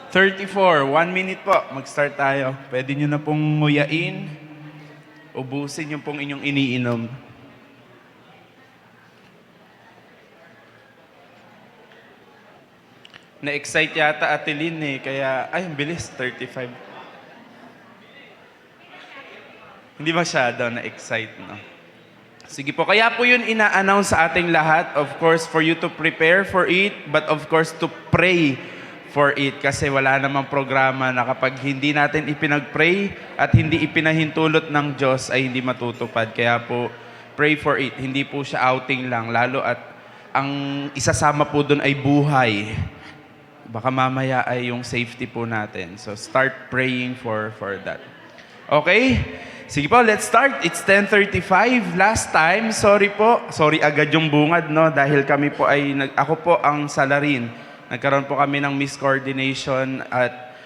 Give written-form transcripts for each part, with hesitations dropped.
34, 1 minute po. Mag-start tayo. Pwede nyo na pong nguyain. Ubusin yung pong inyong iniinom. Na-excite yata Ate Lynn eh. Kaya, ay, ang bilis. 35. Hindi masyado na-excite, no? Sige po. Kaya po yun ina-announce sa ating lahat. Of course, for you to prepare for it. But of course, to pray for it. Kasi wala namang programa na kapag hindi natin ipinag-pray at hindi ipinahintulot ng Diyos ay hindi matutupad. Kaya po, pray for it. Hindi po siya outing lang. Lalo at ang isasama po doon ay buhay. Baka mamaya ay yung safety po natin. So start praying for that. Okay? Sige po, let's start. It's 10:35. Last time, sorry po. Sorry agad yung bungad, no? Dahil kami po ay, ako po ang salarin. Nagkaroon po kami ng miscoordination at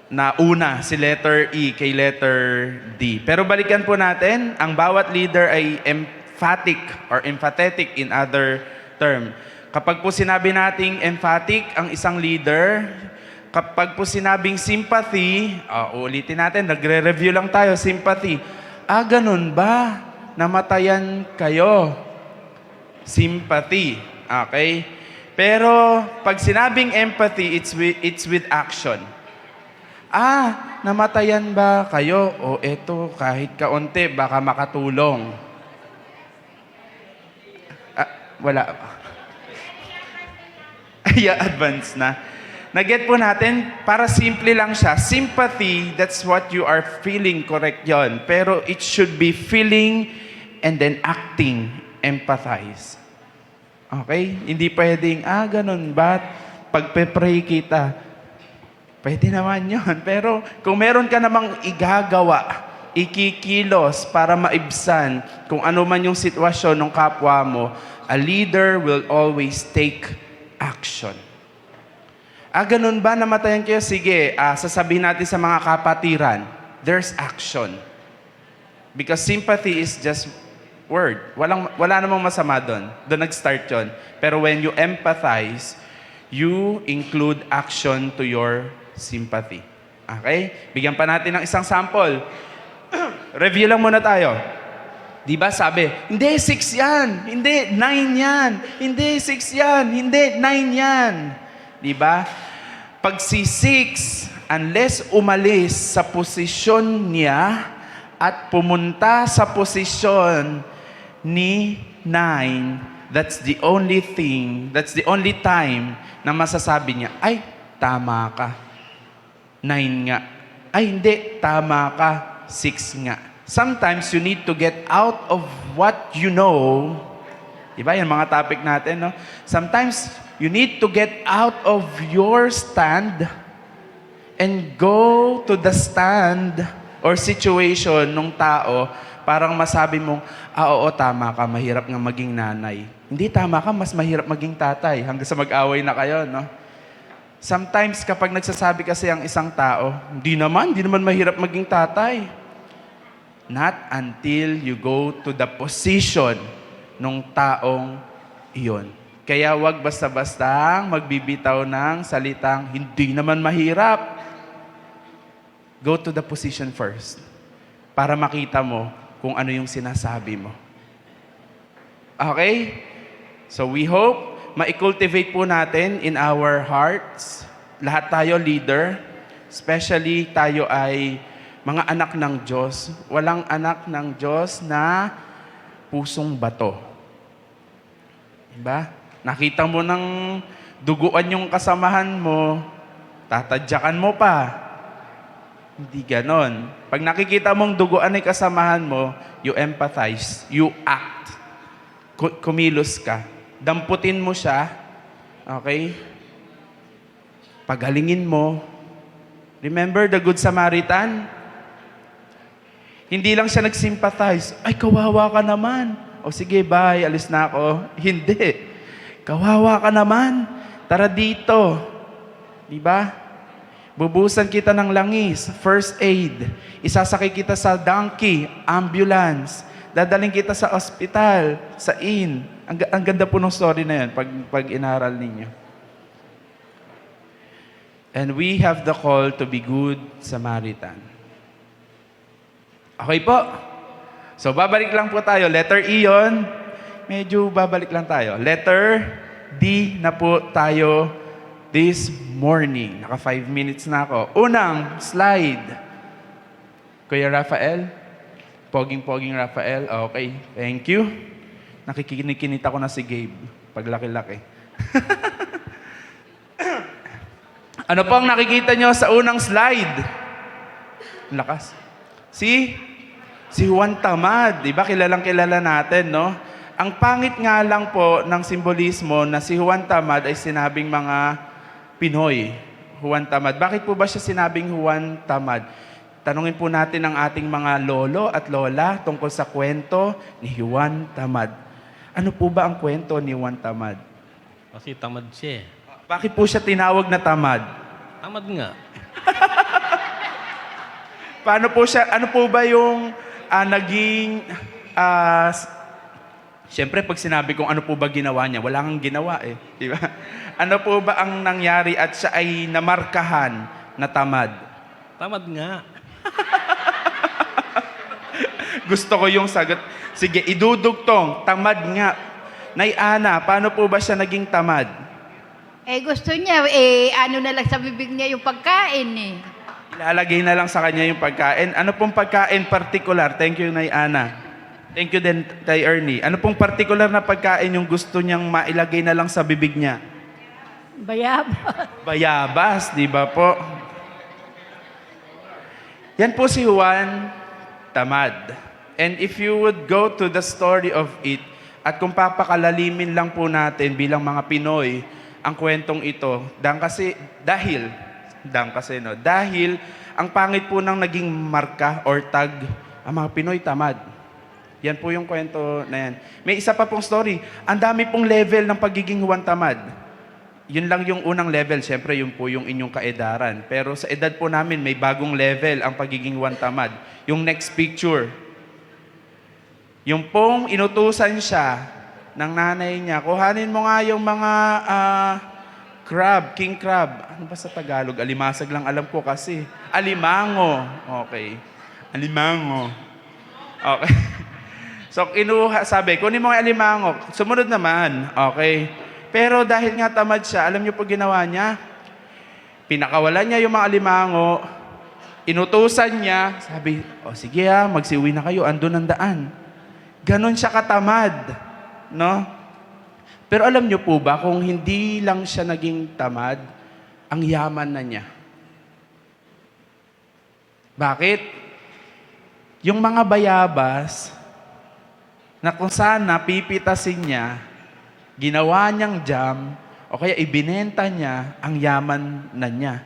nauna si letter E kay letter D. Pero balikan po natin, ang bawat leader ay emphatic or empathetic in other term. Kapag po sinabi nating emphatic ang isang leader, kapag po sinabing sympathy, ulitin natin, nagre-review lang tayo, sympathy. Ganun ba? Namatayan kayo. Sympathy. Okay? Pero pag sinabing empathy, it's with action. Namatayan ba kayo? Eto, kahit kaunti, baka makatulong. Wala. Advance na. Naget po natin, para simple lang siya. Sympathy, that's what you are feeling, correct yon. Pero it should be feeling and then acting, empathize. Okay? Hindi pwedeng, ganun ba? Pagpe-pray kita. Pwede naman yon. Pero kung meron ka namang igagawa, ikikilos para maibsan kung ano man yung sitwasyon ng kapwa mo, a leader will always take action. Ganun ba? Namatayan kayo? Sige, sasabihin natin sa mga kapatiran, there's action. Because sympathy is just word. Wala namang masama doon. Doon nag-start yun. Pero when you empathize, you include action to your sympathy. Okay? Bigyan pa natin ng isang sample. Review lang muna tayo. Di ba sabi, hindi, 6 yan. Hindi, 9 yan. Hindi, 6 yan. Hindi, 9 yan. Di ba? Pag si 6, unless umalis sa posisyon niya at pumunta sa posisyon ni 9, that's the only thing, that's the only time na masasabi niya, ay, tama ka. 9 nga. Ay, hindi, tama ka. 6 nga. Sometimes you need to get out of what you know. Diba? Yan mga topic natin, no? Sometimes you need to get out of your stand and go to the stand or situation ng tao parang masabi mong, oo, tama ka, mahirap nga maging nanay. Hindi, tama ka, mas mahirap maging tatay hanggang sa mag-away na kayo, no? Sometimes kapag nagsasabi kasi ang isang tao, hindi naman mahirap maging tatay. Not until you go to the position ng taong iyon. Kaya wag basta-basta magbibitaw ng salitang hindi naman mahirap. Go to the position first para makita mo kung ano yung sinasabi mo. Okay? So we hope ma-cultivate po natin in our hearts. Lahat tayo leader, especially tayo ay mga anak ng Diyos. Walang anak ng Diyos na pusong bato. Diba? Nakita mo ng duguan yung kasamahan mo, tatadyakan mo pa. Hindi ganon. Pag nakikita mong duguan ay kasamahan mo, you empathize, you act. Kumilos ka. Damputin mo siya. Okay? Pagalingin mo. Remember the Good Samaritan? Hindi lang siya nag-sympathize. Ay, kawawa ka naman. O sige, bye, alis na ako. Hindi. Kawawa ka naman. Tara dito. Diba? Bubusan kita ng langis, first aid. Isasakay kita sa donkey, ambulance. Dadaling kita sa ospital, sa inn. Ang ganda po ng story na yan pag inaral ninyo. And we have the call to be good Samaritan. Okay po. So, babalik lang po tayo. Letter E yun. Medyo babalik lang tayo. Letter D na po tayo this morning. Naka 5 minutes na ako. Unang slide. Kuya Rafael. Poging-poging Rafael. Okay. Thank you. Nakikinig-kinita ko na si Gabe. Paglaki-laki. Ano po ang nakikita nyo sa unang slide? Lakas. Si Juan Tamad. Diba? Kilalang kilala natin, no? Ang pangit nga lang po ng simbolismo na si Juan Tamad ay sinabing mga Pinoy. Juan Tamad. Bakit po ba siya sinabing Juan Tamad? Tanungin po natin ang ating mga lolo at lola tungkol sa kwento ni Juan Tamad. Ano po ba ang kwento ni Juan Tamad? Kasi tamad siya. Bakit po siya tinawag na tamad? Tamad nga. Paano po siya, ano po ba yung naging, siyempre pag sinabi kong ano po ba ginawa niya, wala kang ginawa eh. Di ba? Ano po ba ang nangyari at siya ay namarkahan na tamad? Tamad nga. Gusto ko yung sagot. Sige, idudugtong, tamad nga. Nay Ana, paano po ba siya naging tamad? Gusto niya, ano na lang sa bibig niya yung pagkain eh. Ilalagay na lang sa kanya yung pagkain. Ano pong pagkain particular? Thank you, Nay Ana. Thank you din, Tay Ernie. Ano pong particular na pagkain yung gusto niyang mailagay na lang sa bibig niya? Bayabas. Bayabas, di ba po? Yan po si Juan Tamad. And if you would go to the story of it, at kung papakalalimin lang po natin bilang mga Pinoy, ang kwentong ito, dahil ang pangit po ng naging marka or tag, ang mga Pinoy tamad. Yan po yung kwento na yan. May isa pa pong story. Ang dami pong level ng pagiging Juan Tamad. Yun lang yung unang level. Siyempre, yun po yung inyong kaedaran. Pero sa edad po namin, may bagong level ang pagiging Juan Tamad. Yung next picture. Yung pong inutusan siya ng nanay niya, kuhanin mo nga yung mga crab, king crab. Ano ba sa Tagalog? Alimasag lang alam ko kasi. Alimango. Okay. Alimango. Okay. So, sabi, kunin mo nga alimango. Sumunod naman. Okay. Pero dahil nga tamad siya, alam niyo po ginawa niya? Pinakawalan niya yung mga alimango. Inutusan niya. Sabi, sige magsiuwi na kayo. Andun ang daan. Ganon siya katamad. No? Pero alam niyo po ba, kung hindi lang siya naging tamad, ang yaman na niya. Bakit? Yung mga bayabas, na kung sana pipitasin niya, ginawa niyang jam, o kaya ibinenta niya, ang yaman na niya.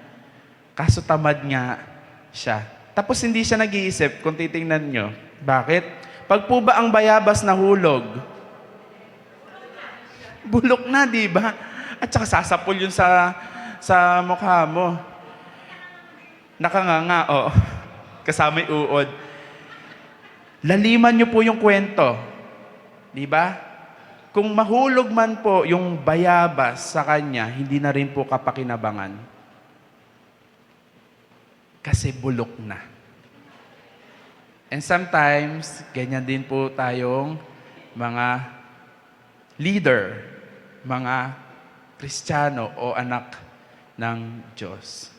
Kaso tamad nga siya. Tapos hindi siya nag-iisip, kung titingnan niyo. Bakit? Pag po ba ang bayabas nahulog, bulok na, di ba? At saka sasapol yun sa mukha mo. Nakanganga, kasama yung uod. Laliman niyo po yung kwento. Di ba? Kung mahulog man po yung bayabas sa kanya, hindi na rin po kapakinabangan. Kasi bulok na. And sometimes, ganyan din po tayong mga leader, mga Kristiyano o anak ng Diyos.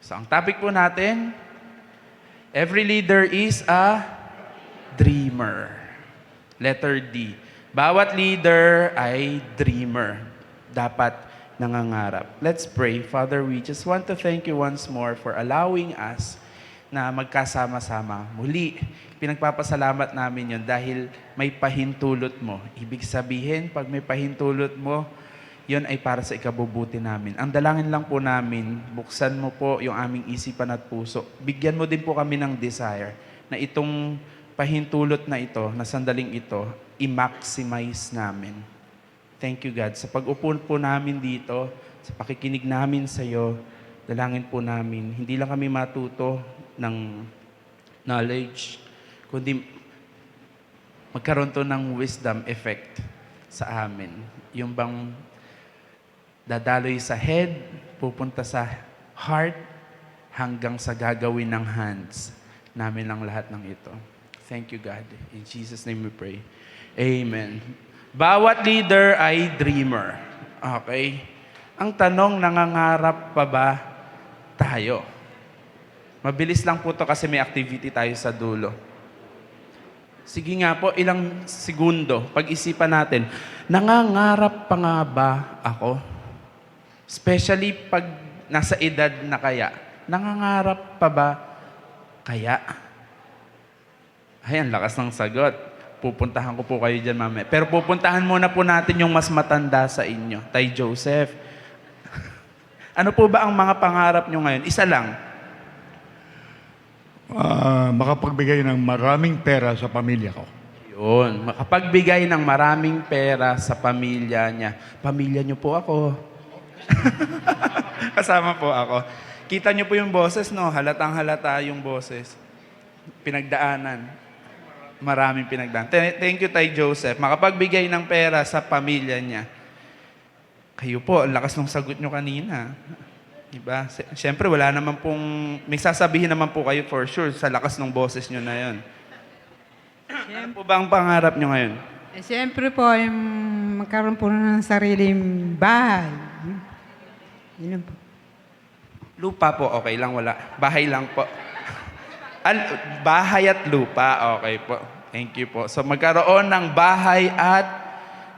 So, ang topic po natin, every leader is a dreamer. Letter D. Bawat leader ay dreamer. Dapat nangangarap. Let's pray. Father, we just want to thank you once more for allowing us na magkasama-sama. Muli, pinagpapasalamat namin yon dahil may pahintulot mo. Ibig sabihin, pag may pahintulot mo, yon ay para sa ikabubuti namin. Ang dalangin lang po namin, buksan mo po yung aming isipan at puso. Bigyan mo din po kami ng desire na itong pahintulot na ito, na sandaling ito, i-maximize namin. Thank you, God. Sa pag-upo po namin dito, sa pakikinig namin sa iyo, dalangin po namin, hindi lang kami matuto ng knowledge, kundi magkaroon to ng wisdom effect sa amin. Yung bang dadaloy sa head, pupunta sa heart hanggang sa gagawin ng hands namin ang lahat ng ito. Thank you, God. In Jesus' name we pray. Amen. Bawat leader ay dreamer. Okay? Ang tanong, nangangarap pa ba tayo? Mabilis lang po to kasi may activity tayo sa dulo. Sige nga po, ilang segundo, pag-isipan natin, nangangarap pa nga ba ako? Especially pag nasa edad na kaya. Nangangarap pa ba kaya? Ay, ang lakas ng sagot. Pupuntahan ko po kayo dyan, mamaya. Pero pupuntahan muna po natin yung mas matanda sa inyo. Tay Joseph. Ano po ba ang mga pangarap nyo ngayon? Isa lang. Makapagbigay ng maraming pera sa pamilya ko. Yun. Makapagbigay ng maraming pera sa pamilya niya. Pamilya niyo po ako. Kasama po ako. Kita niyo po yung boses, no? Halatang halata yung boses. Pinagdaanan. Maraming pinagdaanan. Thank you, Tay Joseph. Makapagbigay ng pera sa pamilya niya. Kayo po, ang lakas ng sagot nyo kanina. Diba? Siyempre, wala naman pong... May sasabihin naman po kayo for sure sa lakas ng boses nyo na yon. Ano po ba ang pangarap nyo ngayon? Siyempre po, yung magkaroon po ng sariling bahay. Yun lang po. Lupa po, okay lang, wala. Bahay lang po. Bahay at lupa, okay po. Thank you po. So magkaroon ng bahay at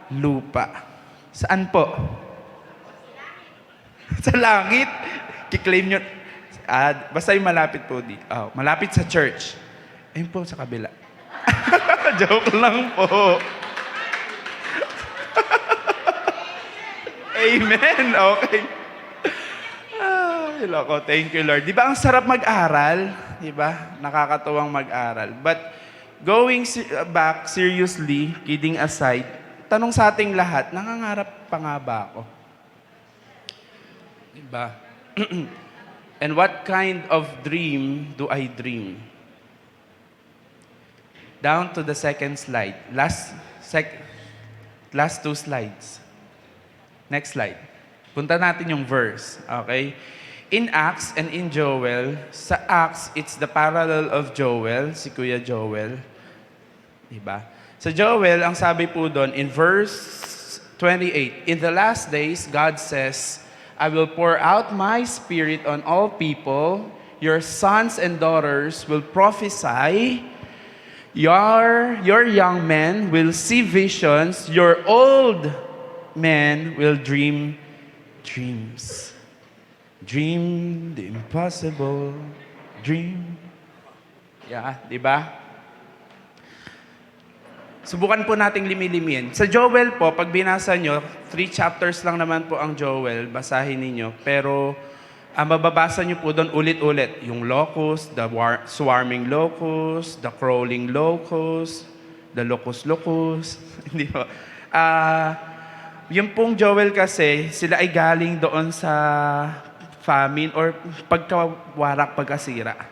lupa. Saan po? Sa langit. Kiklaim nyo. Basta yung malapit po dito. Oh, malapit sa church. Ayun po sa kabila. Joke lang po. Amen. Okay. Ay, loko. Thank you, Lord. Di ba ang sarap mag-aral? Di ba? Nakakatuwang mag-aral. But going back seriously, kidding aside, tanong sa ating lahat, nangangarap pa nga ba ako? Di ba? And what kind of dream do I dream? Down to the second slide. Last two slides. Next slide. Punta natin yung verse. Okay? In Acts and in Joel, sa Acts, it's the parallel of Joel, si Kuya Joel. Diba? Sa Joel, ang sabi po doon, in verse 28, in the last days, God says, I will pour out my spirit on all people. Your sons and daughters will prophesy. Your young men will see visions. Your old men will dream dreams. Dream the impossible. Dream. Yeah, di ba? Subukan po nating limi-limin. Sa Joel po, pag binasa nyo, 3 chapters lang naman po ang Joel, basahin ninyo. Pero, ang mababasa nyo po doon ulit-ulit. Yung locust, the swarming locust, the crawling locust, the locust. Hindi po. Yung pong Joel kasi, sila ay galing doon sa famine or pagkawarak, pagkasira.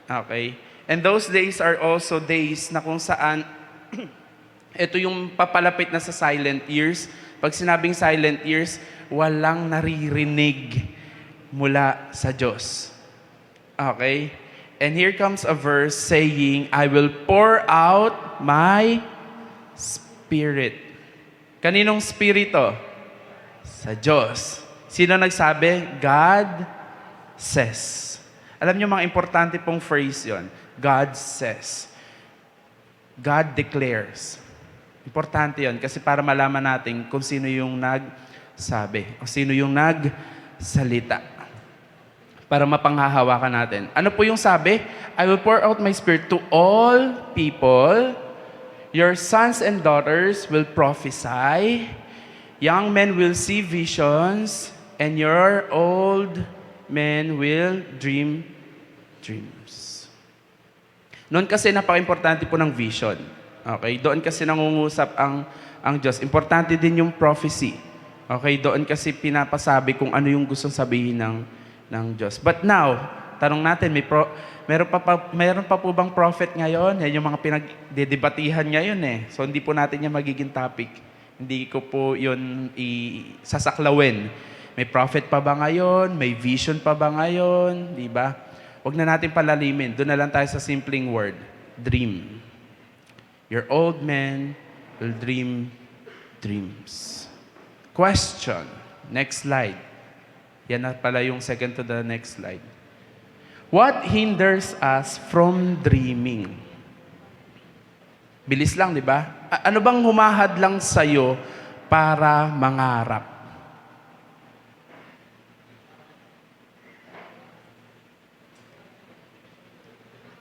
Okay? And those days are also days na kung saan ito yung papalapit na sa silent years. Pag sinabing silent years, walang naririnig mula sa Diyos. Okay? And here comes a verse saying, I will pour out my spirit. Kaninong spirito? Sa Diyos. Sino nagsabi? God says. Alam niyo mga importante pong phrase yon. God says. God declares. Importante yon kasi para malaman natin kung sino yung nagsabi o sino yung nagsalita. Para mapanghahawakan natin. Ano po yung sabi? I will pour out my spirit to all people. Your sons and daughters will prophesy. Young men will see visions. And your old men will dream dreams. Noon kasi napaka-importante po ng vision. Okay? Doon kasi nangungusap ang Diyos. Importante din yung prophecy. Okay? Doon kasi pinapasabi kung ano yung gustong sabihin ng Diyos. But now, tanong natin, meron pa po bang prophet ngayon? Yan yung mga pinagdedebatihan ngayon eh. So hindi po natin yan magiging topic. Hindi ko po yun isasaklawin. May prophet pa ba ngayon? May vision pa ba ngayon? Di ba? Huwag na natin palalimin. Doon na lang tayo sa simpleng word. Dream. Your old men will dream dreams. Question. Next slide. Yan na pala yung second to the next slide. What hinders us from dreaming? Bilis lang, di ba? Ano bang humahad lang sa'yo para mangarap?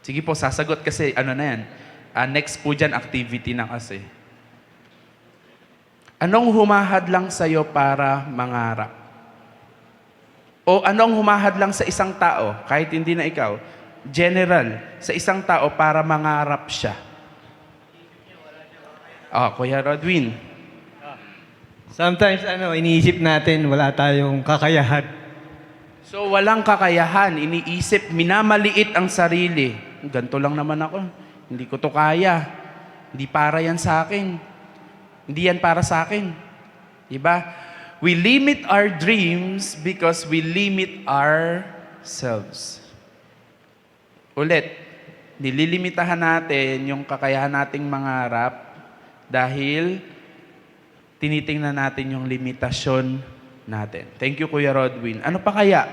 Sige po, sasagot kasi ano na yan. Next po dyan, activity na kasi. Anong humahad lang sa'yo para mangarap? O anong humahad lang sa isang tao, kahit hindi na ikaw, general, sa isang tao para mangarap siya? Kuya Rodwin. Sometimes, iniisip natin wala tayong kakayahan. So, walang kakayahan, iniisip, minamaliit ang sarili. Ganto lang naman ako. Hindi ko to kaya. Hindi para yan sa akin. Hindi yan para sa akin. Diba? We limit our dreams because we limit ourselves. Ulit, nililimitahan natin yung kakayahan nating mangarap dahil tinitingnan natin yung limitasyon natin. Thank you, Kuya Rodwin. Ano pa kaya?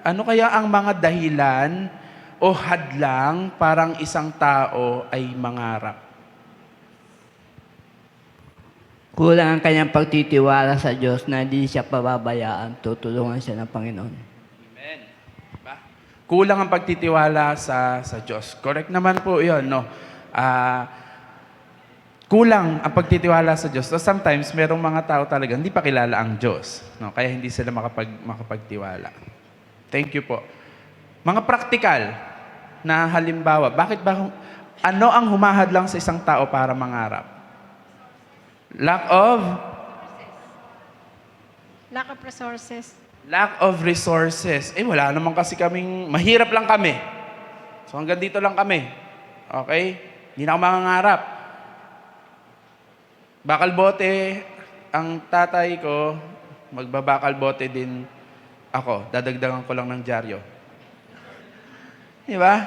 Ano kaya ang mga dahilan o hadlang parang isang tao ay mangarap? Kulang ang kanyang pagtitiwala sa Diyos na hindi siya pababayaan, tutulungan siya ng Panginoon. Amen. Diba? Kulang ang pagtitiwala sa Diyos. Correct naman po yun, no? Kulang ang pagtitiwala sa Diyos. So sometimes, merong mga tao talaga hindi pa kilala ang Diyos. No? Kaya hindi sila makapagtiwala. Thank you po. Mga praktikal na halimbawa, ano ang humahad lang sa isang tao para mangarap? Lack of resources. Lack of resources. Wala naman kasi mahirap lang kami. So hanggang dito lang kami. Okay? Hindi na ako mangangarap. Bakal bote, ang tatay ko, magbabakal bote din ako. Dadagdagan ko lang ng dyaryo. Di ba?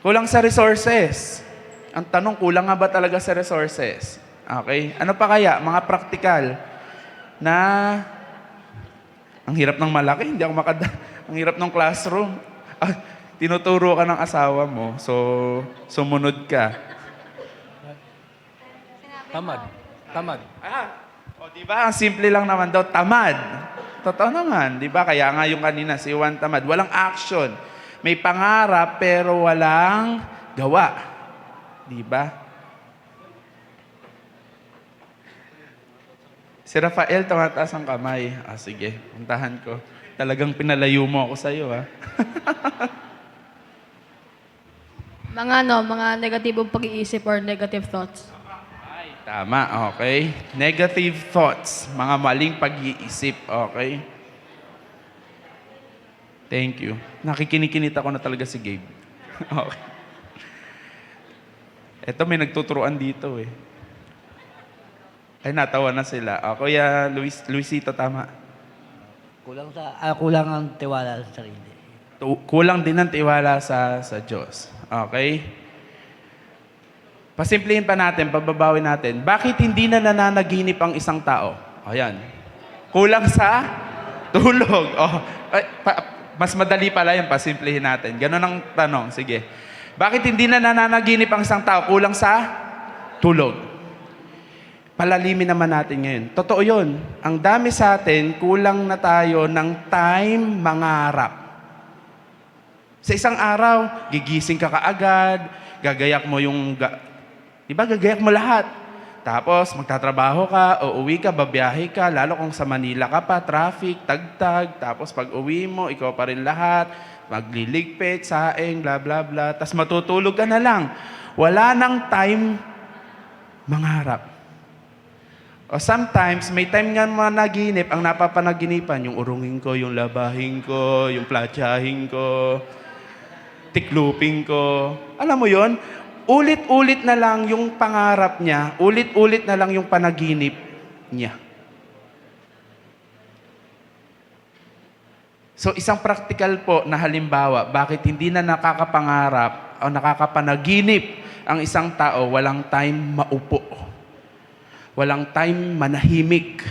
Kulang sa resources. Ang tanong, kulang nga ba talaga sa resources? Okay? Ano pa kaya? Mga praktikal na ang hirap ng malaki, hindi ako ang hirap ng classroom. Tinuturo ka ng asawa mo, so sumunod ka. Tamad. Di ba? Ang simple lang naman daw, tamad. Totoo naman, di ba? Kaya nga yung kanina, si Juan tamad. Walang action. May pangarap, pero walang gawa. Di ba? Si Rafael, tumataas ang kamay. Sige, puntahan ko. Talagang pinalayo mo ako sa'yo, ha? Mga negatibong pag-iisip or negative thoughts. Tama, okay. Negative thoughts, mga maling pag-iisip, okay? Thank you. Nakikinikinit ako na talaga si Gabe. Okay. Eto, may nagtuturuan dito eh. Natawa na sila. Kuya Luisito, tama. Kulang ang tiwala sa sarili. Kulang din ang tiwala sa Diyos. Okay? Pasimplihin pa natin, pababawin natin. Bakit hindi na nananaginip ang isang tao? Ayan. Kulang sa tulog. Mas madali pala yung pasimplihin natin. Ganun ang tanong. Sige. Bakit hindi na nananaginip ang isang tao? Kulang sa tulog. Palalimin naman natin ngayon. Totoo yun. Ang dami sa atin, kulang na tayo ng time mangarap. Sa isang araw, gigising ka kaagad, gagayak mo di ba, gagayak mo lahat. Tapos, magtatrabaho ka, uuwi ka, babiyahe ka, lalo kung sa Manila ka pa, traffic, tagtag, tapos pag uwi mo, ikaw pa rin lahat, magliligpit, saing, bla bla bla, tapos matutulog ka na lang. Wala nang time mangarap. O sometimes, may time nga managinip, ang napapanaginipan, yung urungin ko, yung labahin ko, yung platyahin ko, tiklupin ko. Alam mo yon? Ulit-ulit na lang yung pangarap niya, ulit-ulit na lang yung panaginip niya. So isang practical po na halimbawa, bakit hindi na nakakapangarap o nakakapanaginip ang isang tao, walang time maupo. Walang time manahimik.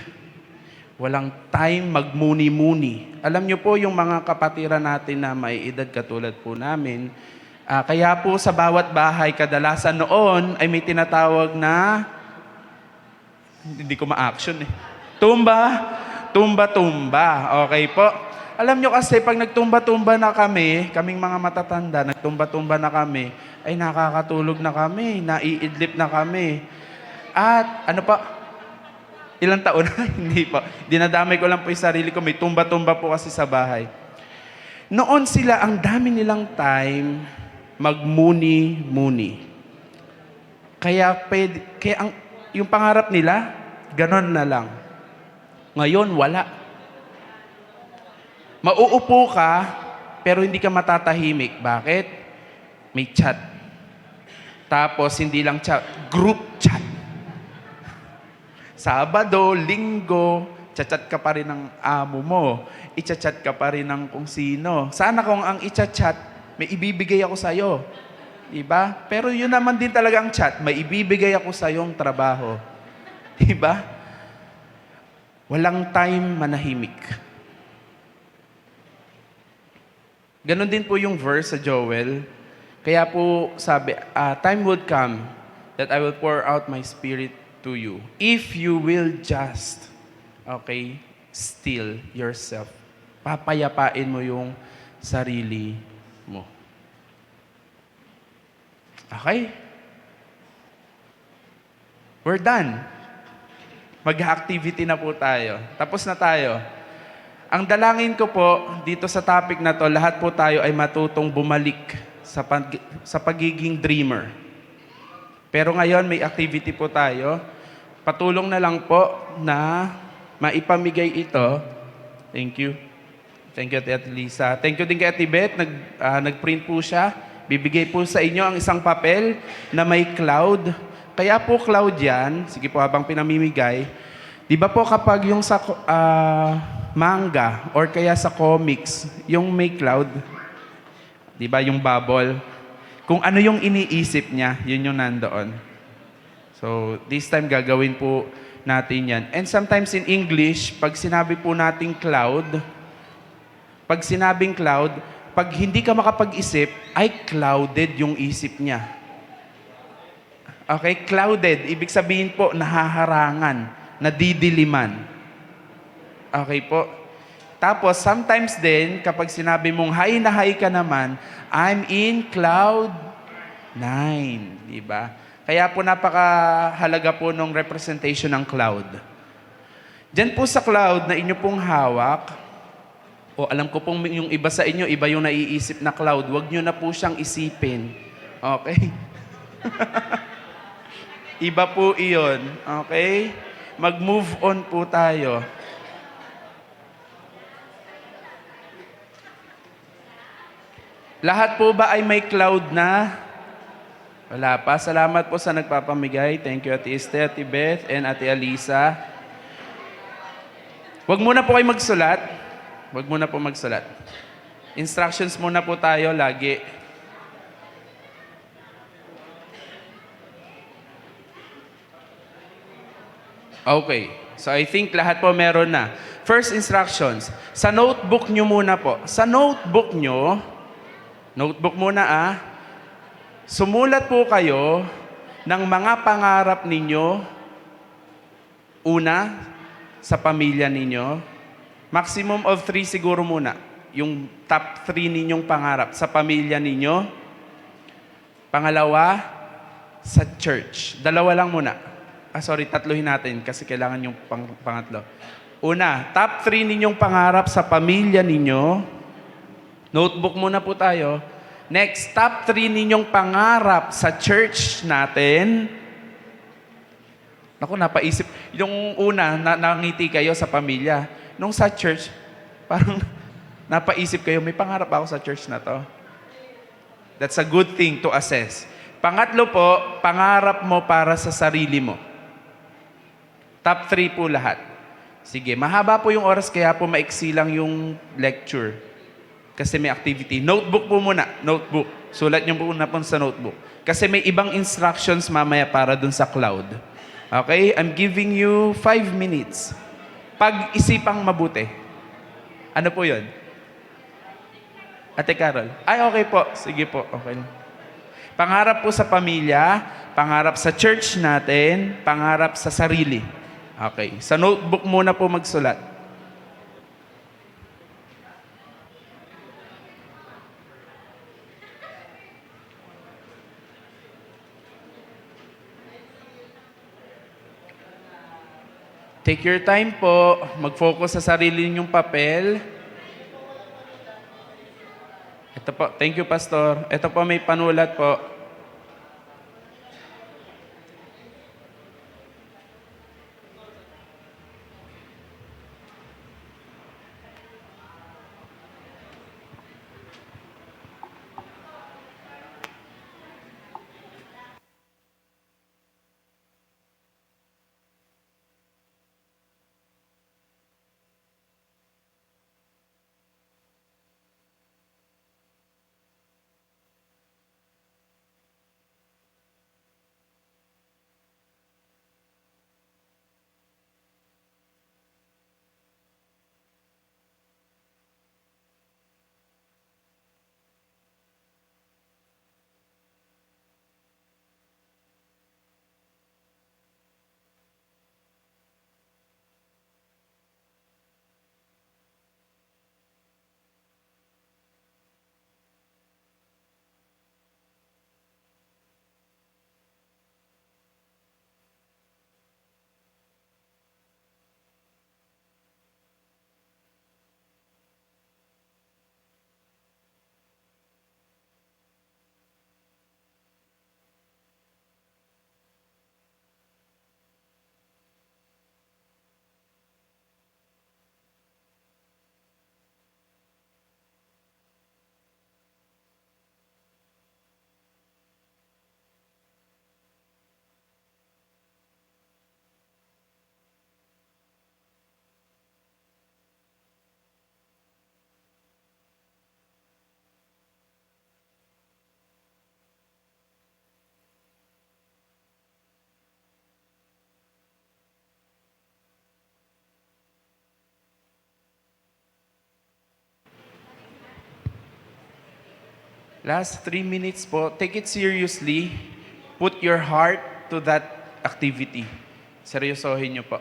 Walang time magmuni-muni. Alam niyo po yung mga kapatiran natin na may edad katulad po namin, kaya po sa bawat bahay, kadalasan noon ay may tinatawag na, hindi ko ma-action eh, tumba-tumba. Okay po? Alam nyo kasi, pag nagtumba-tumba na kami, kaming mga matatanda, nagtumba-tumba na kami, ay nakakatulog na kami, naiidlip na kami. At ano pa? Ilang taon na? Hindi po. Dinadamay ko lang po yung sarili ko. May tumba-tumba po kasi sa bahay. Noon sila, ang dami nilang time magmuni-muni. Kaya yung pangarap nila, ganon na lang. Ngayon, wala. Mauupo ka, pero hindi ka matatahimik. Bakit? May chat. Tapos, hindi lang chat, group chat. Sabado, linggo, chat-chat ka pa rin ng amo mo. I-chat ka pa rin ng kung sino. Sana kung ang i-chat, may ibibigay ako sa'yo. Diba? Pero yun naman din talaga ang chat, may ibibigay ako sa'yong trabaho. Diba? Walang time manahimik. Ganon din po yung verse sa Joel. Kaya po sabi, time would come that I will pour out my spirit to you. If you will just, still yourself. Papayapain mo yung sarili mo. Okay? We're done. Mag-activity na po tayo. Tapos na tayo. Ang dalangin ko po, dito sa topic na to, lahat po tayo ay matutong bumalik sa pagiging dreamer. Pero ngayon, may activity po tayo. Patulong na lang po na maipamigay ito. Thank you. Thank you, Ate Lisa. Thank you din kay Ate Beth. Nag-print po siya. Bibigay po sa inyo ang isang papel na may cloud. Kaya po cloud yan. Sige po, habang pinamimigay. Di ba po kapag yung sa manga or kaya sa comics, yung may cloud, di ba yung bubble, kung ano yung iniisip niya, yun yung nandoon. So, this time gagawin po natin yan. And sometimes in English, pag sinabi po nating cloud, pag sinabing cloud, pag hindi ka makapag-isip, ay clouded yung isip niya. Okay? Clouded. Ibig sabihin po, nahaharangan, nadidiliman. Okay po? Tapos, sometimes din, kapag sinabi mong high na high ka naman, I'm in cloud 9. Diba? Kaya po napakahalaga po ng representation ng cloud. Diyan po sa cloud na inyo pong hawak, alam ko pong yung iba sa inyo, iba yung naiisip na cloud, wag nyo na po siyang isipin. Okay? Iba po iyon. Okay? Mag-move on po tayo. Lahat po ba ay may cloud na? Wala pa. Salamat po sa nagpapamigay. Thank you, Ate Esther, Ate Beth, and Ate Alisa. Huwag muna po kayo magsulat. Huwag muna po magsulat. Instructions muna po tayo lagi. Okay. So I think lahat po meron na. First instructions. Sa notebook nyo muna po. Sa notebook nyo, notebook muna sumulat po kayo ng mga pangarap ninyo. Una, sa pamilya ninyo. Maximum of 3 siguro muna. Yung top 3 ninyong pangarap sa pamilya ninyo. Pangalawa, sa church. 2 lang muna. Tatluhin natin kasi kailangan yung pangatlo. Una, top 3 ninyong pangarap sa pamilya ninyo. Notebook muna po tayo. Next, top 3 ninyong pangarap sa church natin. Naku, napaisip. Yung una, nangiti kayo sa pamilya. Nung sa church, parang napaisip kayo, may pangarap ako sa church na to. That's a good thing to assess. Pangatlo po, pangarap mo para sa sarili mo. Top 3 po lahat. Sige, mahaba po yung oras kaya po maiksi lang yung lecture. Kasi may activity. Notebook po muna. Notebook. Sulat niyo po muna po sa notebook. Kasi may ibang instructions mamaya para dun sa cloud. Okay? I'm giving you 5 minutes. Pag-isipang mabuti. Ano po yun? Ate Carol? Ay, okay po. Sige po. Okay lang. Pangarap po sa pamilya, pangarap sa church natin, pangarap sa sarili. Okay. Sa notebook muna po magsulat. Take your time po. Mag-focus sa sarili ninyong papel. Ito po. Thank you, Pastor. Ito po may panulat po. Last 3 minutes po. Take it seriously. Put your heart to that activity. Seryosohin niyo po.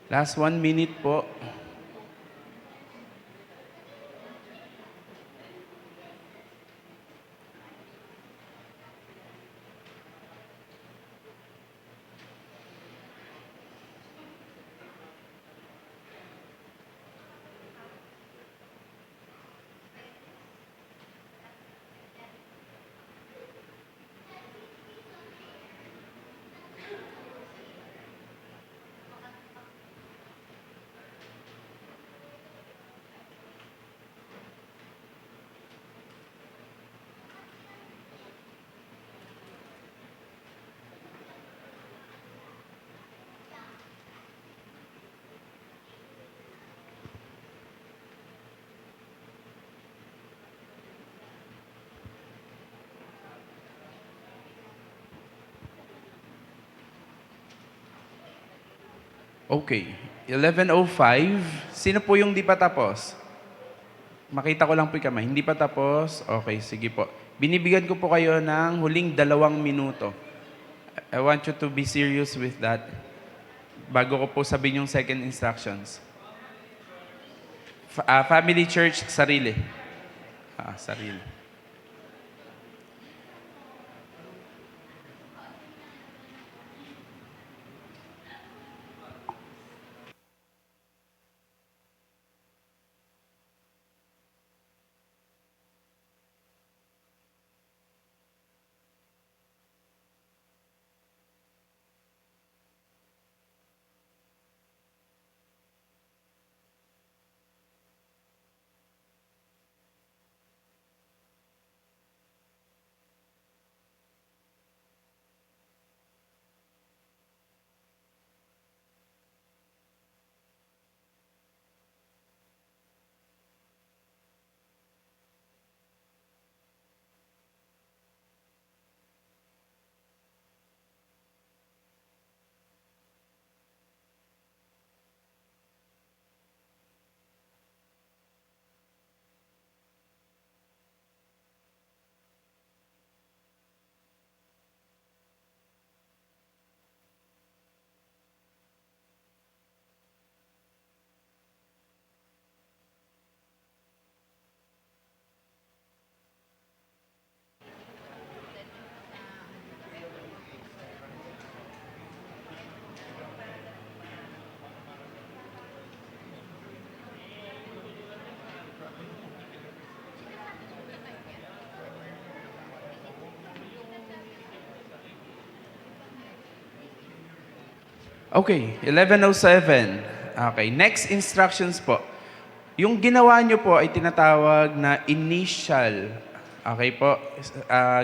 Last 1 minute po. Okay. 11:05. Sino po yung di pa tapos? Makita ko lang po yung kamay. Hindi pa tapos? Okay, sige po. Binibigyan ko po kayo ng huling 2 minuto. I want you to be serious with that. Bago ko po sabihin yung second instructions. Family church, sarili. Sarili. Okay, 11:07. Okay, next instructions po. Yung ginawa nyo po ay tinatawag na initial. Okay po?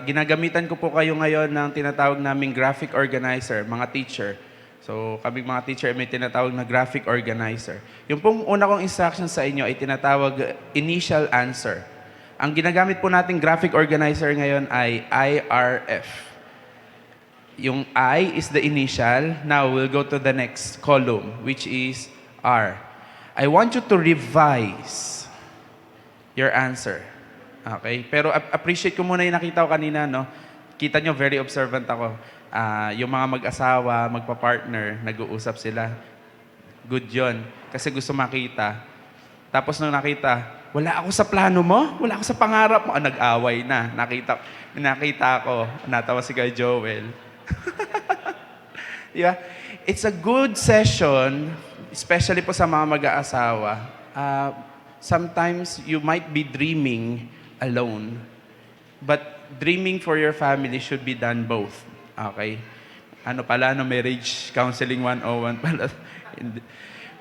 Ginagamitan ko po kayo ngayon ng tinatawag naming graphic organizer, mga teacher. So, kami mga teacher may tinatawag na graphic organizer. Yung pong una kong instruction sa inyo ay tinatawag initial answer. Ang ginagamit po nating graphic organizer ngayon ay IRF. Yung I is the initial. Now, we'll go to the next column, which is R. I want you to revise your answer. Okay? Pero appreciate ko muna yung nakita ko kanina, no? Kita nyo, very observant ako. Yung mga mag-asawa, magpa-partner, nag-uusap sila. Good yon. Kasi gusto makita. Tapos nung nakita, wala ako sa plano mo? Wala ako sa pangarap mo? Nag-away na. Nakita ko. Natawa si Kuya Joel. Yeah. It's a good session, especially po sa mga mag-aasawa. Sometimes you might be dreaming alone, but dreaming for your family should be done both. Okay? Marriage counseling 101 pala.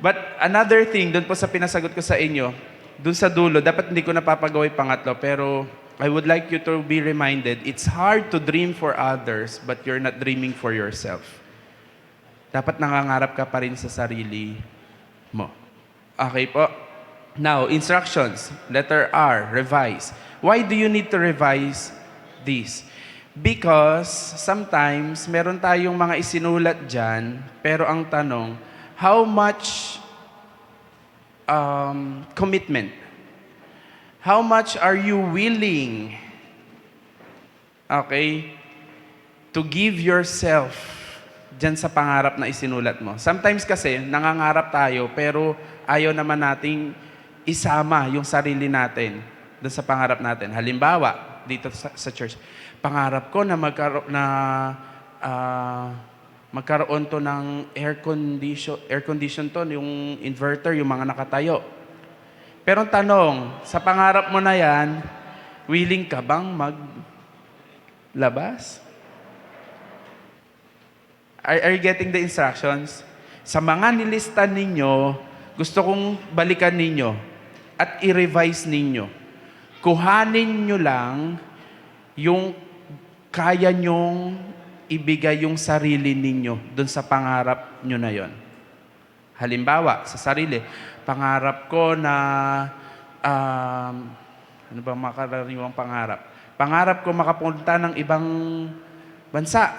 But another thing, doon po sa pinasagot ko sa inyo, doon sa dulo, dapat hindi ko napapagawa yung pangatlo, pero I would like you to be reminded, it's hard to dream for others, but you're not dreaming for yourself. Dapat nangangarap ka pa rin sa sarili mo. Okay po? Now, instructions. Letter R, revise. Why do you need to revise this? Because sometimes, meron tayong mga isinulat dyan, pero ang tanong, how much commitment? How much are you willing, okay, to give yourself dyan sa pangarap na isinulat mo? Sometimes kasi, nangangarap tayo, pero ayaw naman nating isama yung sarili natin dun sa pangarap natin. Halimbawa, dito sa church, pangarap ko na magkaroon to ng air condition to, yung inverter, yung mga nakatayo. Pero ang tanong, sa pangarap mo na yan, willing ka bang maglabas? Are you getting the instructions? Sa mga nilista ninyo, gusto kong balikan ninyo at i-revise ninyo. Kuhanin nyo lang yung kaya nyong ibigay yung sarili ninyo dun sa pangarap nyo na yon. Halimbawa, sa sarili, pangarap ko na, ano ba makaraniwang pangarap? Pangarap ko makapunta ng ibang bansa.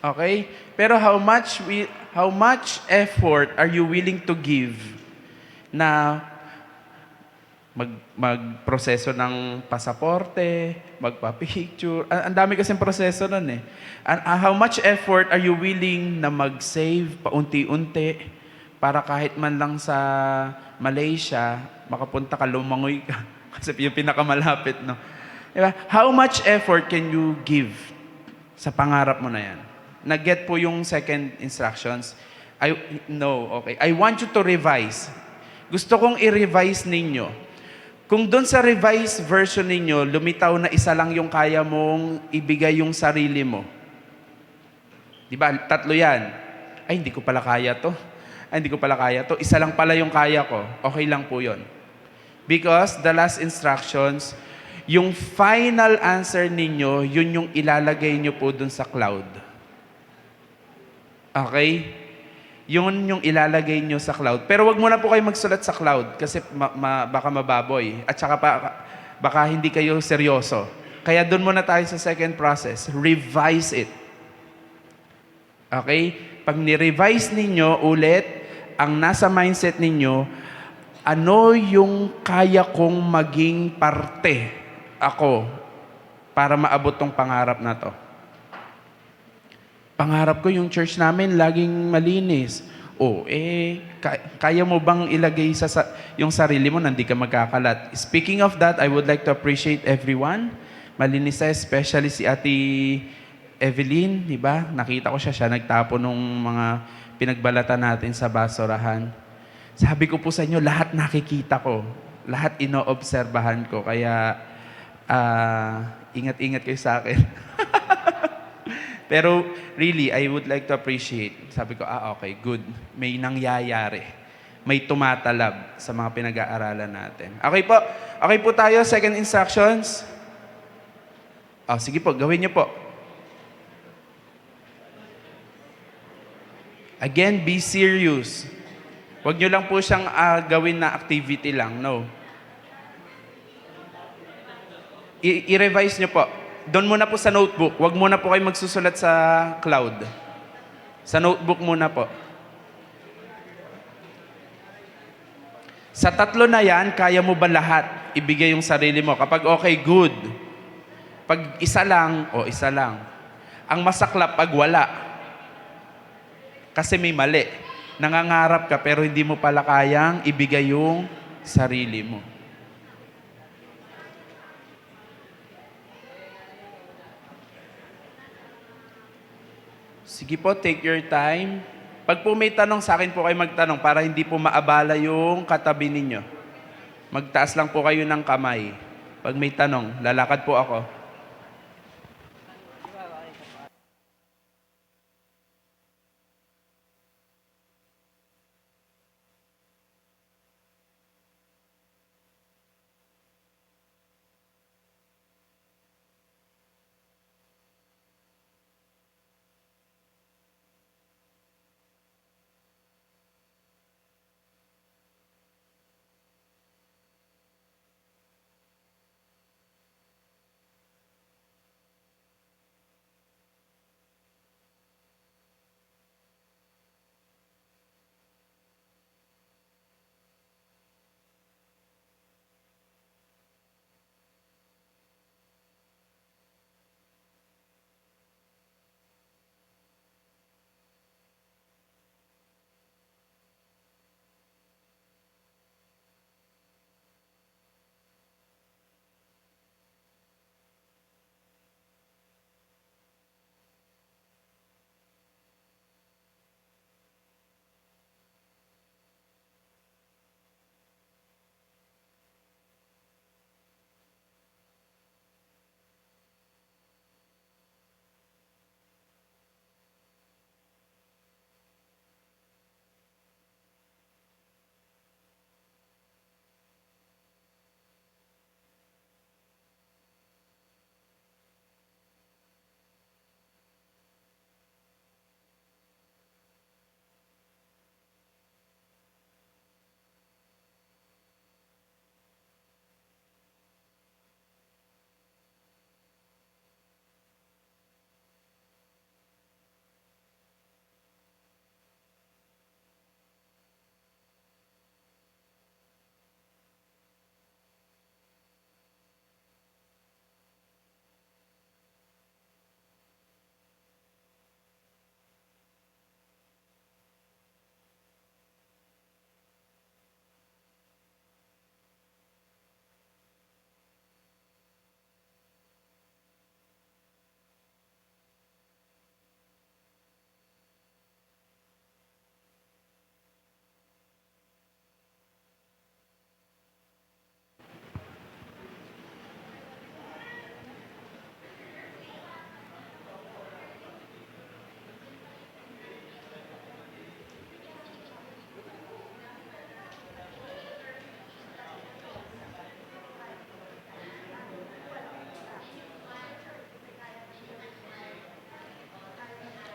Okay? Pero how much effort are you willing to give na magproseso ng pasaporte, magpa-picture. Ang dami kasing proseso nun eh. How much effort are you willing na mag-save paunti-unti para kahit man lang sa Malaysia, makapunta ka, lumangoy ka. Kasi yung pinakamalapit, no? Diba? How much effort can you give sa pangarap mo na yan? Nag-get po yung second instructions. No, okay. I want you to revise. Gusto kong i-revise ninyo. Kung doon sa revised version ninyo, lumitaw na isa lang yung kaya mong ibigay yung sarili mo. Di ba? 3 yan. Ay, hindi ko pala kaya to. Ay, hindi ko pala kaya to. Isa lang pala yung kaya ko. Okay lang po yun. Because the last instructions, yung final answer ninyo, yun yung ilalagay nyo po doon sa cloud. Okay? Yun yung ilalagay nyo sa cloud. Pero wag muna po kayo magsulat sa cloud kasi baka mababoy. At saka baka hindi kayo seryoso. Kaya doon muna tayo sa second process. Revise it. Okay? Pag ni-revise ninyo ulit, ang nasa mindset ninyo, ano yung kaya kong maging parte ako para maabot tong pangarap na to? Pangarap ko yung church namin laging malinis. Kaya mo bang ilagay yung sarili mo na hindi ka magkakalat? Speaking of that, I would like to appreciate everyone. Malinis siya, especially si Ate Evelyn, di ba? Nakita ko siya nagtapo nung mga pinagbalatan natin sa basurahan. Sabi ko po sa inyo, lahat nakikita ko. Lahat inoobserbahan ko. Kaya, ingat-ingat kayo sa akin. Pero really, I would like to appreciate. Sabi ko, okay, good. May nangyayari. May tumatalab sa mga pinag-aaralan natin. Okay po. Okay po tayo. Second instructions. Sige po, gawin niyo po. Again, be serious. Huwag niyo lang po siyang gawin na activity lang. No. I-revise niyo po. Doon muna po sa notebook. Huwag muna po kayo magsusulat sa cloud. Sa notebook muna po. Sa 3 na yan, kaya mo ba lahat ibigay yung sarili mo? Kapag okay, good. Pag isa lang, isa lang. Ang masaklap pag wala. Kasi may mali. Nangangarap ka pero hindi mo pala kayang ibigay yung sarili mo. Sige po, take your time. Pag po may tanong sa akin po kayo magtanong para hindi po maabala yung katabi ninyo. Magtaas lang po kayo ng kamay. Pag may tanong, lalakad po ako.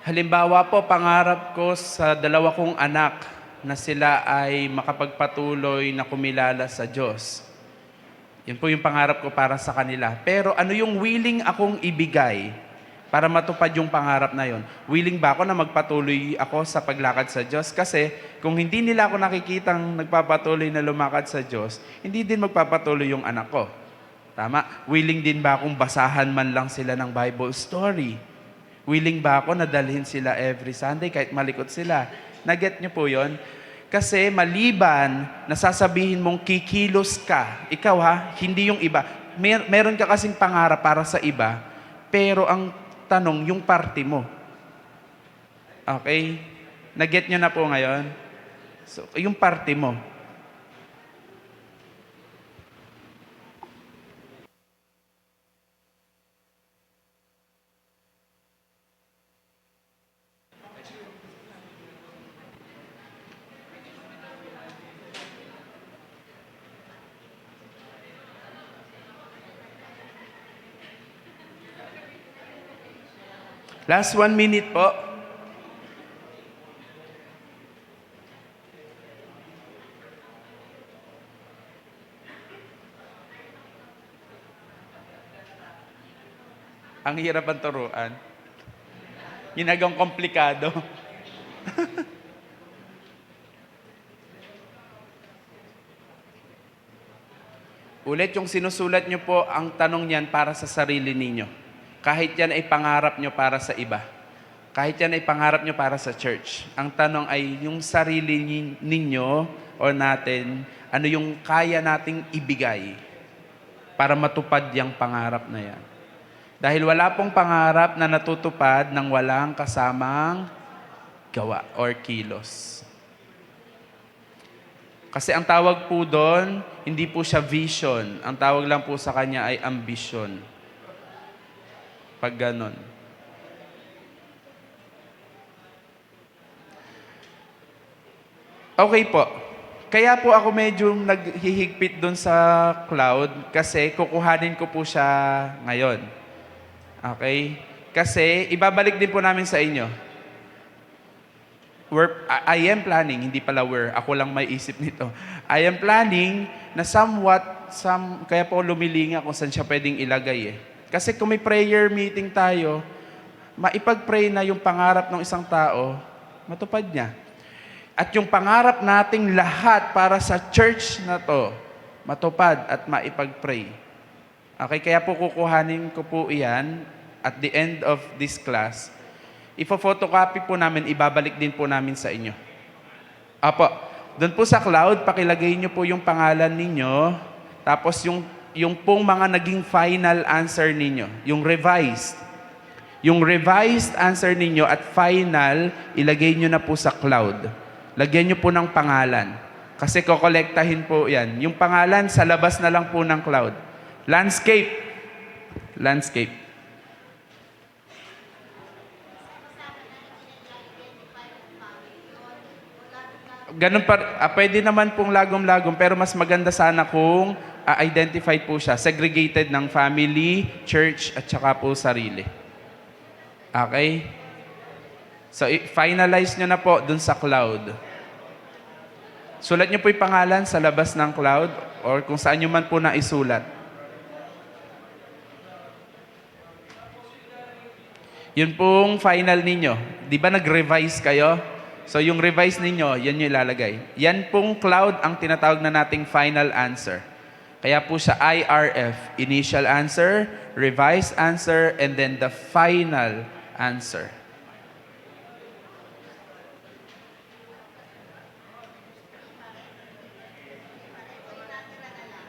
Halimbawa po, pangarap ko sa dalawa kong anak na sila ay makapagpatuloy na kumilala sa Diyos. Yun po yung pangarap ko para sa kanila. Pero ano yung willing akong ibigay para matupad yung pangarap na yon? Willing ba ako na magpatuloy ako sa paglakad sa Diyos? Kasi kung hindi nila ako nakikitang nagpapatuloy na lumakad sa Diyos, hindi din magpapatuloy yung anak ko. Tama? Willing din ba akong basahan man lang sila ng Bible story? Willing ba ako na dalhin sila every Sunday kahit malikot sila? Naget niyo po yon? Kasi maliban na sasabihin mong kikilos ka, ikaw hindi yung iba. Meron ka kasing pangarap para sa iba, pero ang tanong, yung party mo. Okay? Naget nyo na po ngayon? So, yung party mo. Last 1 minute po. Ang hirap ang turuan. Ginagawang komplikado. Ulit, yung sinusulat nyo po, ang tanong niyan para sa sarili ninyo. Kahit yan ay pangarap nyo para sa iba. Kahit yan ay pangarap nyo para sa church. Ang tanong ay yung sarili ninyo o natin, ano yung kaya nating ibigay para matupad yung pangarap na yan. Dahil wala pong pangarap na natutupad ng walang kasamang gawa or kilos. Kasi ang tawag po doon, hindi po siya vision. Ang tawag lang po sa kanya ay ambition. Pag ganon. Okay po. Kaya po ako medyo naghihigpit doon sa cloud kasi kukuhanin ko po siya ngayon. Okay? Kasi ibabalik din po namin sa inyo. I am planning, hindi pala ako lang may isip nito. I am planning na kaya po lumilinga kung saan siya pwedeng ilagay eh. Kasi kung may prayer meeting tayo, maipag-pray na yung pangarap ng isang tao, matupad niya. At yung pangarap nating lahat para sa church na to, matupad at maipag-pray. Okay, kaya po kukuhanin ko po iyan at the end of this class. Ipo-photocopy po namin, ibabalik din po namin sa inyo. Apo, doon po sa cloud, pakilagay niyo po yung pangalan ninyo, tapos yung pong mga naging final answer ninyo, yung revised. Yung revised answer ninyo at final, ilagay nyo na po sa cloud. Lagyan nyo po ng pangalan. Kasi kokolektahin po yan. Yung pangalan, sa labas na lang po ng cloud. Landscape. Landscape. Ganun pa, pwede naman pong lagom-lagom, pero mas maganda sana kung identified po siya. Segregated ng family, church, at saka po sarili. Okay? So, finalize nyo na po dun sa cloud. Sulat nyo po yung pangalan sa labas ng cloud or kung saan nyo man po na isulat. Yun pong final ninyo. Di ba nag-revise kayo? So, yung revise ninyo, yan yung ilalagay. Yan pong cloud ang tinatawag na nating final answer. Kaya po siya IRF, initial answer, revised answer, and then the final answer.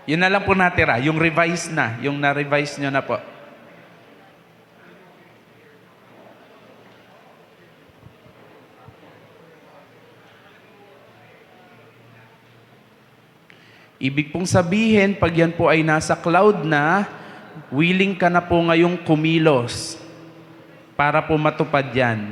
Yun na lang po natira, yung revise na, yung na-revise nyo na po. Ibig pong sabihin, pag yan po ay nasa cloud na, willing ka na po ngayong kumilos para po matupad yan.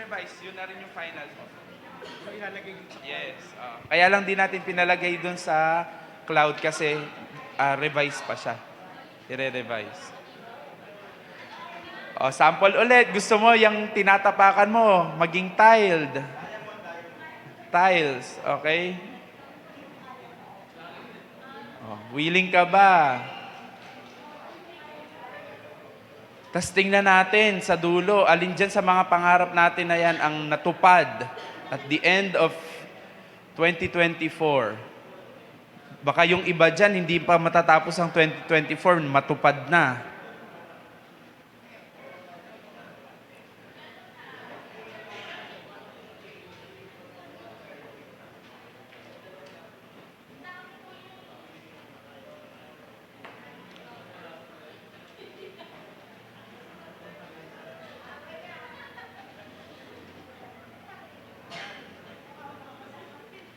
revise, yun na rin yung final mo. Yes. Kaya lang di natin pinalagay dun sa cloud kasi revise pa siya. I-revise. Sample ulit. Gusto mo yung tinatapakan mo, maging tiled. Tiles, okay? Willing ka ba? Tapos tingnan natin sa dulo, alin dyan sa mga pangarap natin na yan ang natupad at the end of 2024. Baka yung iba dyan, hindi pa matatapos ang 2024, matupad na.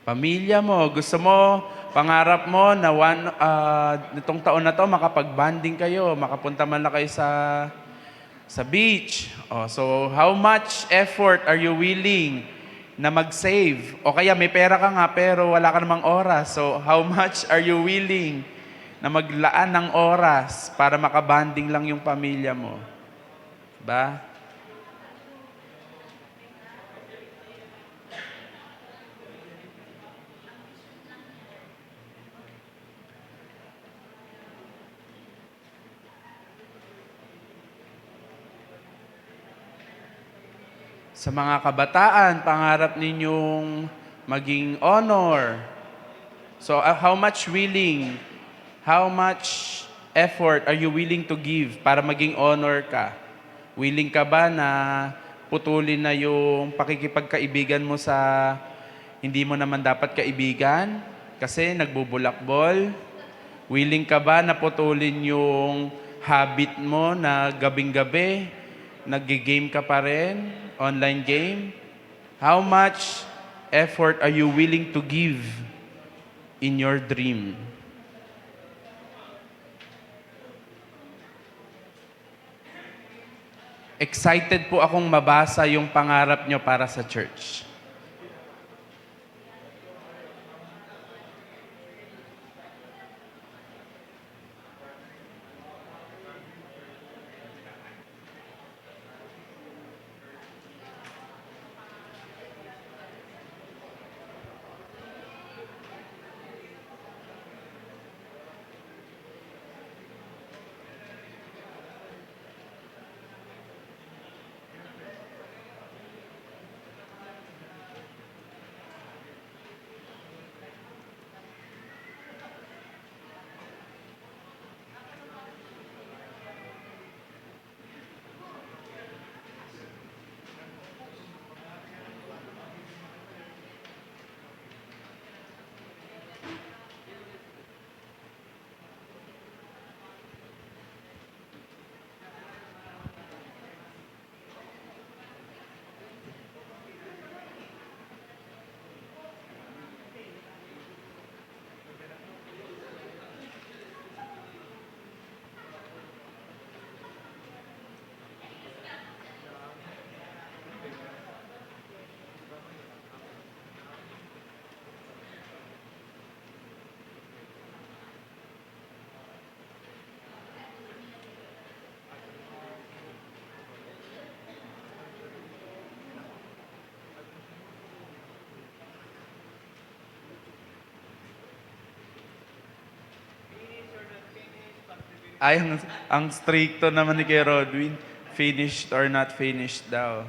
Pamilya mo, gusto mo, pangarap mo na nitong taon na to makapag-banding kayo, makapunta man lang kayo sa beach. So how much effort are you willing na mag-save? O kaya may pera ka nga pero wala ka namang oras. So how much are you willing na maglaan ng oras para makabanding lang yung pamilya mo? Ba? Sa mga kabataan, pangarap ninyong maging honor. So, how much effort are you willing to give para maging honor ka? Willing ka ba na putulin na yung pakikipagkaibigan mo sa hindi mo naman dapat kaibigan? Kasi nagbubulakbol? Willing ka ba na putulin yung habit mo na gabing-gabi, nag-game ka pa rin? Online game? How much effort are you willing to give in your dream? Excited po akong mabasa yung pangarap nyo para sa church. Ay, ang stricto naman ni Kuya Rodwin. Finished or not finished daw.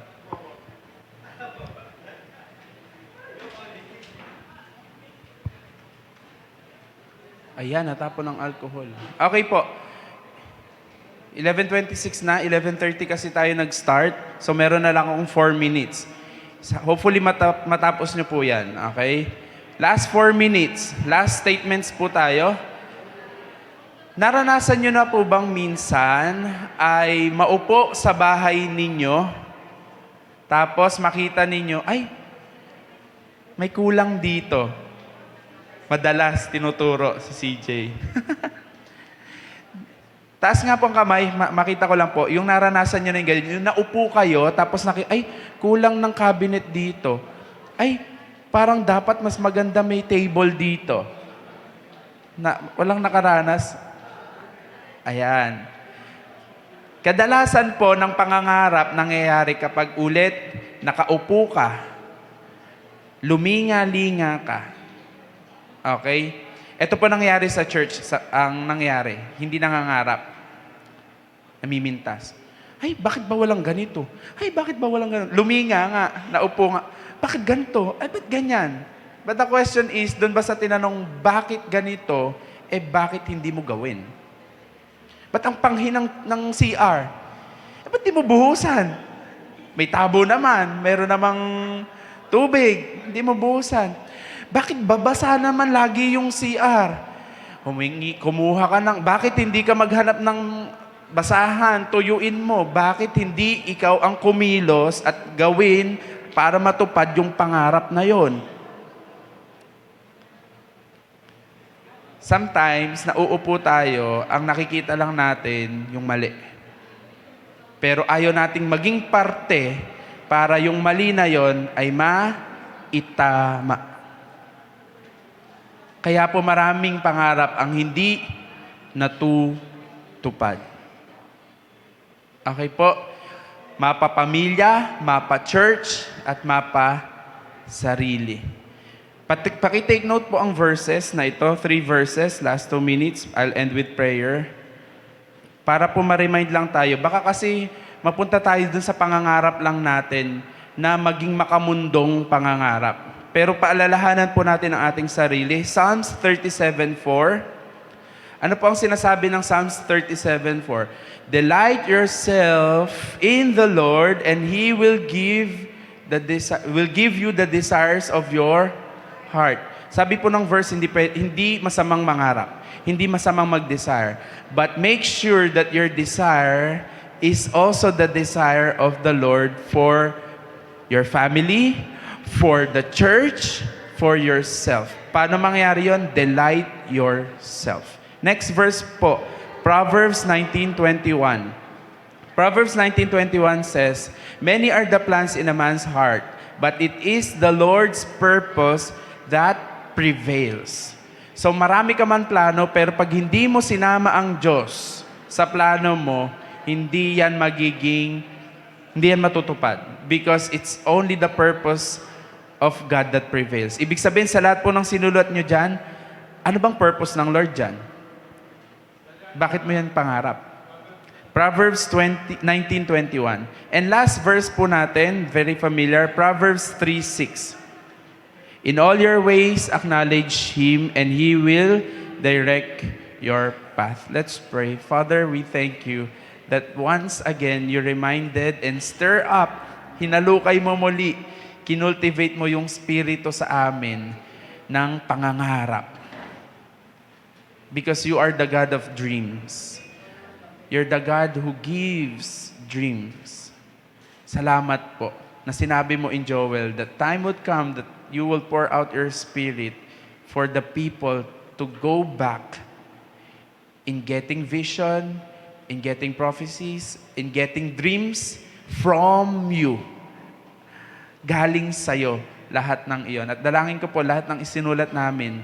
Ayan, natapon ng alcohol. Okay po. 11:26 na, 11:30 kasi tayo nag-start. So meron na lang akong 4 minutes. Hopefully matapos nyo po yan. Okay? Last 4 minutes. Last statements po tayo. Naranasan nyo na po bang minsan ay maupo sa bahay ninyo, tapos makita ninyo, ay, may kulang dito. Madalas tinuturo si CJ. Taas nga po ang kamay, makita ko lang po, yung naranasan nyo na yung ganyan, yung naupo kayo, tapos ay, kulang ng cabinet dito. Ay, parang dapat mas maganda may table dito. Walang nakaranas. Ayan. Kadalasan po ng pangangarap nangyayari kapag ulit nakaupo ka, luminga-linga ka. Okay? Ito po nangyari sa church, ang nangyari. Hindi nangangarap. Namimintas. Ay, bakit ba walang ganito? Ay, bakit ba walang ganito? Luminga nga, naupo nga. Bakit ganito? Ay, ba't ganyan? But the question is, doon ba sa tinanong, bakit ganito, bakit hindi mo gawin? Ba't ang panghin ng CR? Ba't di mo buhusan? May tabo naman, meron namang tubig, hindi mo buhusan. Bakit babasa naman lagi yung CR? Kumuha ka bakit hindi ka maghanap ng basahan, tuyuin mo? Bakit hindi ikaw ang kumilos at gawin para matupad yung pangarap na yon? Sometimes, nauupo tayo, ang nakikita lang natin yung mali. Pero ayaw nating maging parte para yung mali na yon ay maitama. Kaya po maraming pangarap ang hindi natutupad. Okay po? Mapa pamilya, mapa church, at mapa sarili. Pakitake note po ang verses na ito, 3 verses, last 2 minutes. I'll end with prayer. Para po ma-remind lang tayo. Baka kasi mapunta tayo dun sa pangangarap lang natin na maging makamundong pangangarap. Pero paalalahanan po natin ang ating sarili. Psalms 37:4. Ano po ang sinasabi ng Psalms 37:4? Delight yourself in the Lord and He will give you the desires of your heart. Sabi po ng verse, hindi masamang mangarap. Hindi masamang mag-desire. But make sure that your desire is also the desire of the Lord for your family, for the church, for yourself. Paano mangyari yon? Delight yourself. Next verse po, Proverbs 19:21. Proverbs 19:21 says, many are the plans in a man's heart, but it is the Lord's purpose that prevails. So marami ka man plano, pero pag hindi mo sinama ang Diyos sa plano mo, hindi yan matutupad. Because it's only the purpose of God that prevails. Ibig sabihin sa lahat po ng sinulat nyo dyan, ano bang purpose ng Lord dyan? Bakit mo yan pangarap? Proverbs 19:21. And last verse po natin, very familiar, Proverbs 3:6. In all your ways, acknowledge Him, and He will direct your path. Let's pray. Father, we thank you that once again, you reminded and stir up, hinalukay mo muli, kinultivate mo yung spirito sa amin ng pangangarap. Because you are the God of dreams. You're the God who gives dreams. Salamat po na sinabi mo in Joel that time would come that you will pour out your spirit for the people to go back in getting vision, in getting prophecies, in getting dreams from you. Galing sa'yo lahat ng iyon. At dalangin ko po lahat ng isinulat namin.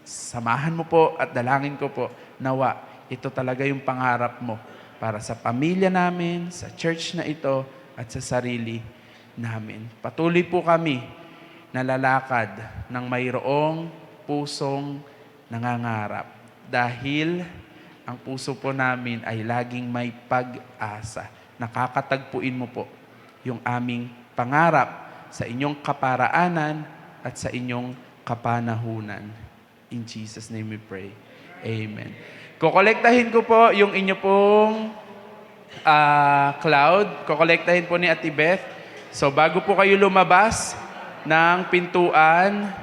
Samahan mo po at dalangin ko po, nawa, ito talaga yung pangarap mo para sa pamilya namin, sa church na ito, at sa sarili namin. Patuloy po kami na lalakad ng mayroong pusong nangangarap. Dahil ang puso po namin ay laging may pag-asa. Nakakatagpuin mo po yung aming pangarap sa inyong kaparaanan at sa inyong kapanahunan. In Jesus' name we pray. Amen. Kokolektahin ko po yung inyo pong cloud. Kokolektahin po ni Ate Beth. So bago po kayo lumabas ng pintuan,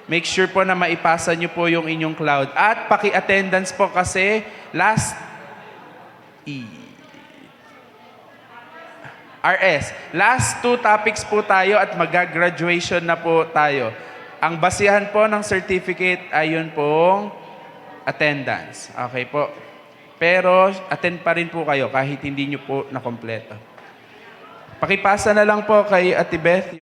make sure po na maipasa nyo po yung inyong cloud. At paki-attendance po kasi last last 2 topics po tayo at mag-graduation na po tayo. Ang basihan po ng certificate ay yun pong attendance. Okay po. Pero attend pa rin po kayo kahit hindi nyo po nakompleto. Pakipasa na lang po kay Ate Beth.